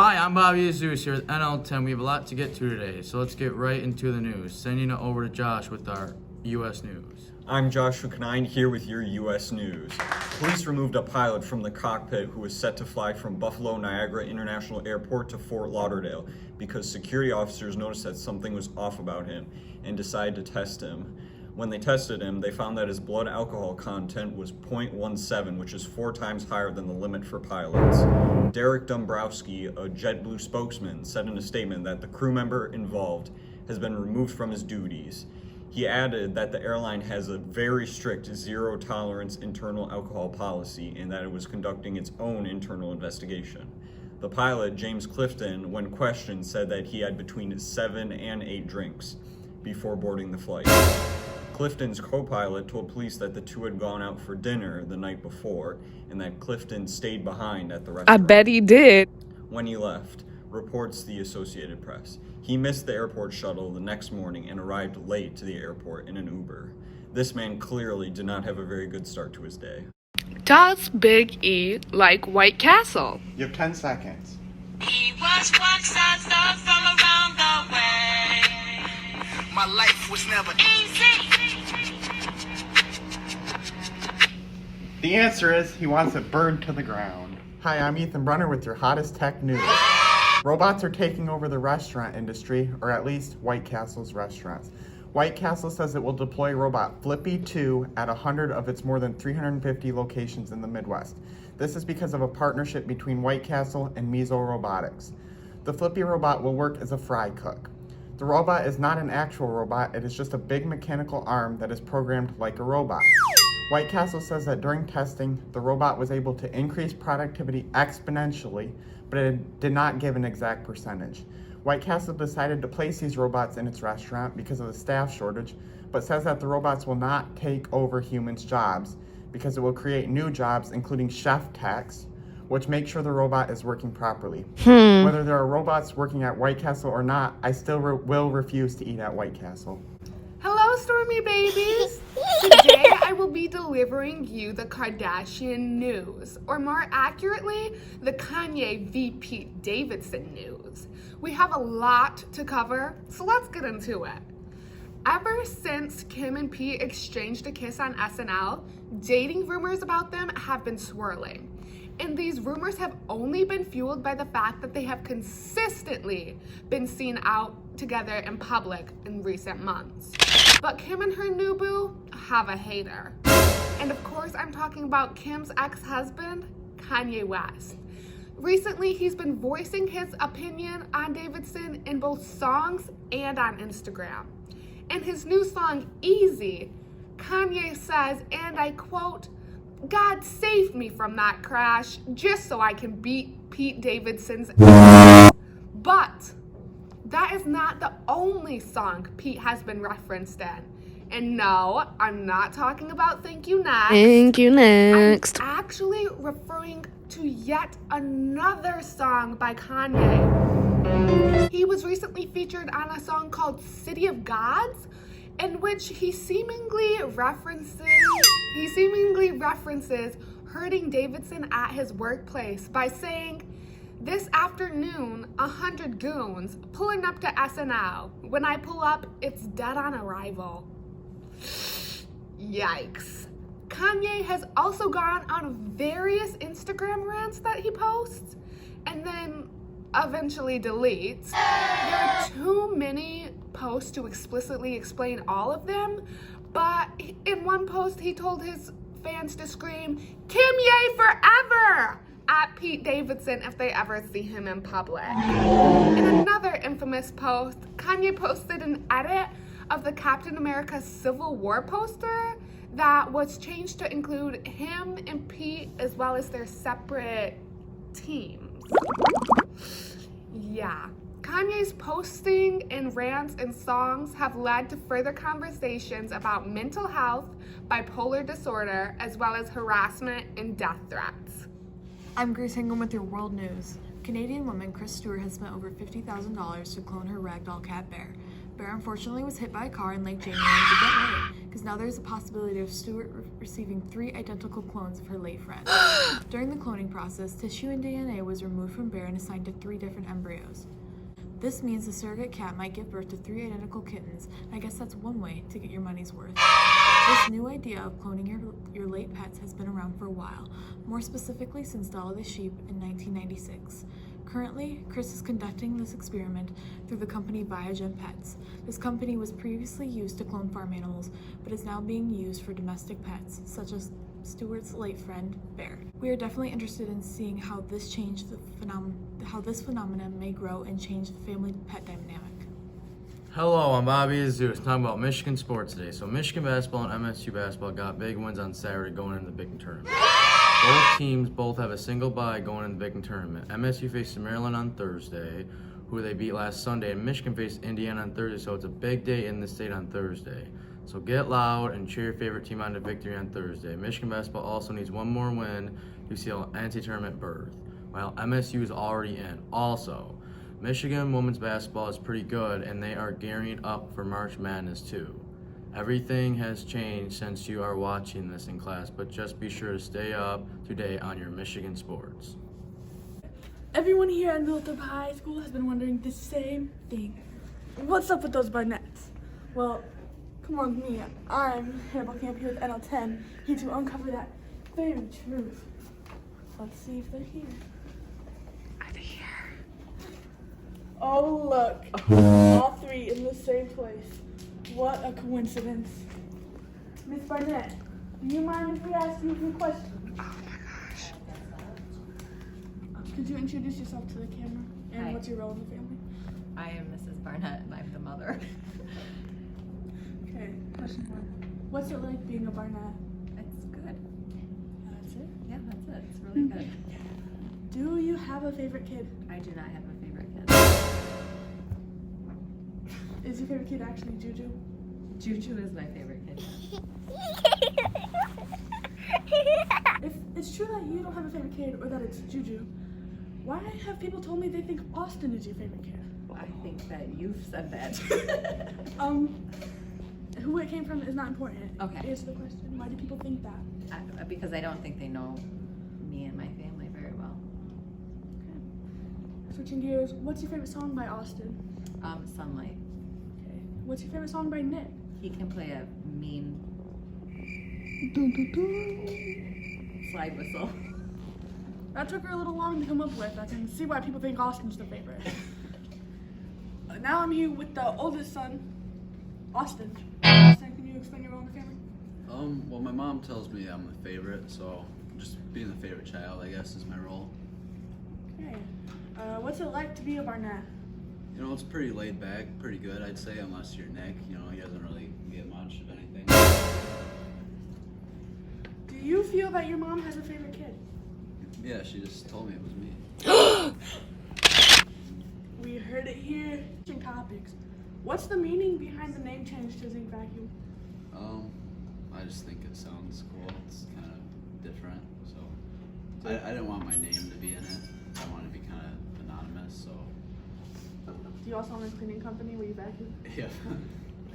Hi, I'm Bobby Azus here with NL10. We have a lot to get to today, so let's get right into the news. Sending it over to Josh with our U.S. news. I'm Joshua Canine here with your U.S. news. Police removed a pilot from the cockpit who was set to fly from Buffalo Niagara International Airport to Fort Lauderdale because security officers noticed that something was off about him and decided to test him. When they tested him, they found that his blood alcohol content was 0.17, which is 4 times higher than the limit for pilots. Derek Dombrowski, a JetBlue spokesman, said in a statement that the crew member involved has been removed from his duties. He added that the airline has a very strict zero-tolerance internal alcohol policy and that it was conducting its own internal investigation. The pilot, James Clifton, when questioned, said that he had between 7 and 8 drinks before boarding the flight. Clifton's co-pilot told police that the two had gone out for dinner the night before and that Clifton stayed behind at the restaurant. I bet he did. When he left, reports the Associated Press. He missed the airport shuttle the next morning and arrived late to the airport in an Uber. This man clearly did not have a very good start to his day. Does Big E like White Castle? You have 10 seconds. He was once a star from around the way. My life was never easy. The answer is he wants it burned to the ground. Hi, I'm Ethan Brunner with your hottest tech news. Robots are taking over the restaurant industry, or at least White Castle's restaurants. White Castle says it will deploy robot Flippy 2 at 100 of its more than 350 locations in the Midwest. This is because of a partnership between White Castle and Mizo Robotics. The Flippy robot will work as a fry cook. The robot is not an actual robot, it is just a big mechanical arm that is programmed like a robot. White Castle says that during testing, the robot was able to increase productivity exponentially, but it did not give an exact percentage. White Castle decided to place these robots in its restaurant because of the staff shortage, but says that the robots will not take over humans' jobs because it will create new jobs, including chef techs, which make sure the robot is working properly. Whether there are robots working at White Castle or not, I still will refuse to eat at White Castle. Hello, Stormy Babies! Today I will be delivering you the Kardashian news, or more accurately, the Kanye v. Pete Davidson news. We have a lot to cover, so let's get into it. Ever since Kim and Pete exchanged a kiss on SNL, dating rumors about them have been swirling. And these rumors have only been fueled by the fact that they have consistently been seen out together in public in recent months. But Kim and her new boo have a hater. And of course, I'm talking about Kim's ex-husband, Kanye West. Recently, he's been voicing his opinion on Davidson in both songs and on Instagram. In his new song, Easy, Kanye says, and I quote, "God saved me from that crash just so I can beat Pete Davidson's ass." But that is not the only song Pete has been referenced in. And no, I'm not talking about Thank You Next. Thank you next. I'm actually referring to yet another song by Kanye. He was recently featured on a song called City of Gods, in which he seemingly references hurting Davidson at his workplace by saying, "This afternoon, 100 goons pulling up to SNL. When I pull up, it's dead on arrival." Yikes. Kanye has also gone on various Instagram rants that he posts and then eventually deletes. There are too many posts to explicitly explain all of them, but in one post he told his fans to scream, "Kim Ye forever!" at Pete Davidson if they ever see him in public. In another infamous post, Kanye posted an edit of the Captain America Civil War poster that was changed to include him and Pete as well as their separate teams. Yeah. Kanye's posting and rants and songs have led to further conversations about mental health, bipolar disorder, as well as harassment and death threats. I'm Grace Hingham with your World News. Canadian woman Chris Stewart has spent over $50,000 to clone her ragdoll cat Bear. Bear unfortunately was hit by a car in late January to get away. because now there's a possibility of Stewart receiving 3 identical clones of her late friend. During the cloning process, tissue and DNA was removed from Bear and assigned to 3 different embryos. This means the surrogate cat might give birth to 3 identical kittens, and I guess that's one way to get your money's worth. This new idea of cloning your late pets has been around for a while, more specifically since Dolly the sheep in 1996. Currently, Chris is conducting this experiment through the company Biogen Pets. This company was previously used to clone farm animals, but is now being used for domestic pets, such as Stewart's late friend, Bear. We are definitely interested in seeing how this phenomenon may grow and change the family-pet dynamic. Hello, I'm Bobby Zeus, talking about Michigan sports today. So Michigan basketball and MSU basketball got big wins on Saturday going into the Big Ten tournament. Both teams have a single bye going in the Big Ten tournament. MSU faced Maryland on Thursday, who they beat last Sunday, and Michigan faced Indiana on Thursday, so it's a big day in the state on Thursday. So get loud and cheer your favorite team on to victory on Thursday. Michigan basketball also needs one more win to seal NCAA tournament berth, while MSU is already in. Also, Michigan women's basketball is pretty good, and they are gearing up for March Madness too. Everything has changed since you are watching this in class, but just be sure to stay up to date on your Michigan sports. Everyone here at Millthorpe High School has been wondering the same thing. What's up with those Barnetts? Well, come on with me. I'm Hannibal Camp here with NL10, here to uncover that very truth. Let's see if they're here. Are they here? Oh, look. All 3 in the same place. What a coincidence. Miss Barnett, do you mind if we ask you a few questions? Oh my gosh. Could you introduce yourself to the camera? And Hi. what's your role in the family? I am Mrs. Barnett and I'm the mother. Okay, question 1. What's it like being a Barnett? It's good. That's it. Yeah, that's it. It's really good. Do you have a favorite kid? I do not have a favorite kid. Is your favorite kid actually Juju? Juju is my favorite kid. If it's true that you don't have a favorite kid or that it's Juju, why have people told me they think Austin is your favorite kid? I think that you've said that. Who it came from is not important. Okay. Answer the question. Why do people think that? Because I don't think they know me and my family very well. Okay. Switching gears, what's your favorite song by Austin? Sunlight. Okay. What's your favorite song by Nick? He can play a mean slide whistle. That took her a little long to come up with. I can see why people think Austin's the favorite. Now I'm here with the oldest son, Austin. Austin, can you explain your role in the family? Well, my mom tells me I'm the favorite, so just being the favorite child, I guess, is my role. Okay. What's it like to be a Barnett? You know, it's pretty laid back, pretty good, I'd say, unless you're Nick. You know, he doesn't really get much of anything. Do you feel that your mom has a favorite kid? Yeah, she just told me it was me. We heard it here. Topics. What's the meaning behind the name change to Zinc Vacuum? I just think it sounds cool. It's kind of different, so I didn't want my name to be in it. I wanted to be kind of anonymous, so. Do you also own a cleaning company where you vacuum? Yeah,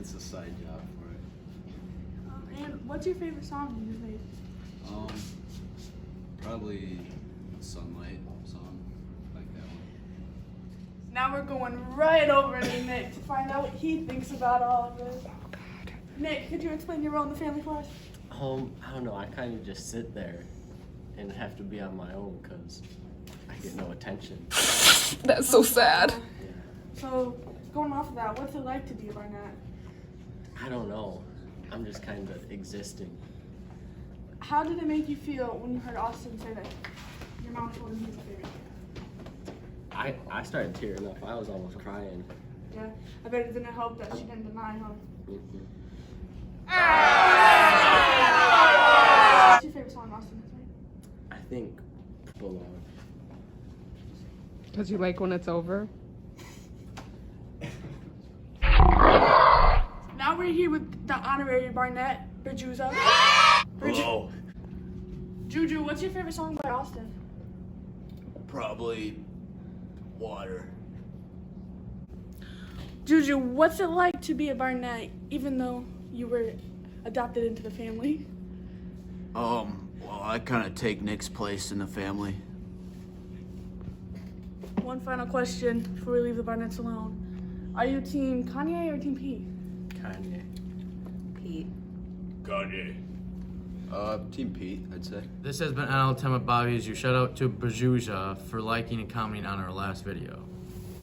it's a side job for it. And what's your favorite song you've made? Probably Sunlight song, like that one. Now we're going right over to Nick to find out what he thinks about all of this. Nick, could you explain your role in the family for us? I don't know. I kind of just sit there and have to be on my own because I get no attention. That's so sad. So, going off of that, what's it like to be a Barnett? I don't know. I'm just kind of existing. How did it make you feel when you heard Austin say that your mom told him he's a favorite kid? I started tearing up. I was almost crying. Yeah, I bet it didn't help that she didn't deny, huh? Mm-hmm. What's your favorite song Austin has made? I think Belong. Does you like when it's over? Now we're here with the honorary Barnett, Berjuza. Hello. Juju, what's your favorite song by Austin? Probably Water. Juju, what's it like to be a Barnett, even though you were adopted into the family? Well, I kind of take Nick's place in the family. One final question before we leave the Barnetts alone. Are you team Kanye or team Pete? Kanye. Pete. Kanye. Team Pete, I'd say. This has been NL10 with Bobby. As you shout out to Bajuja for liking and commenting on our last video.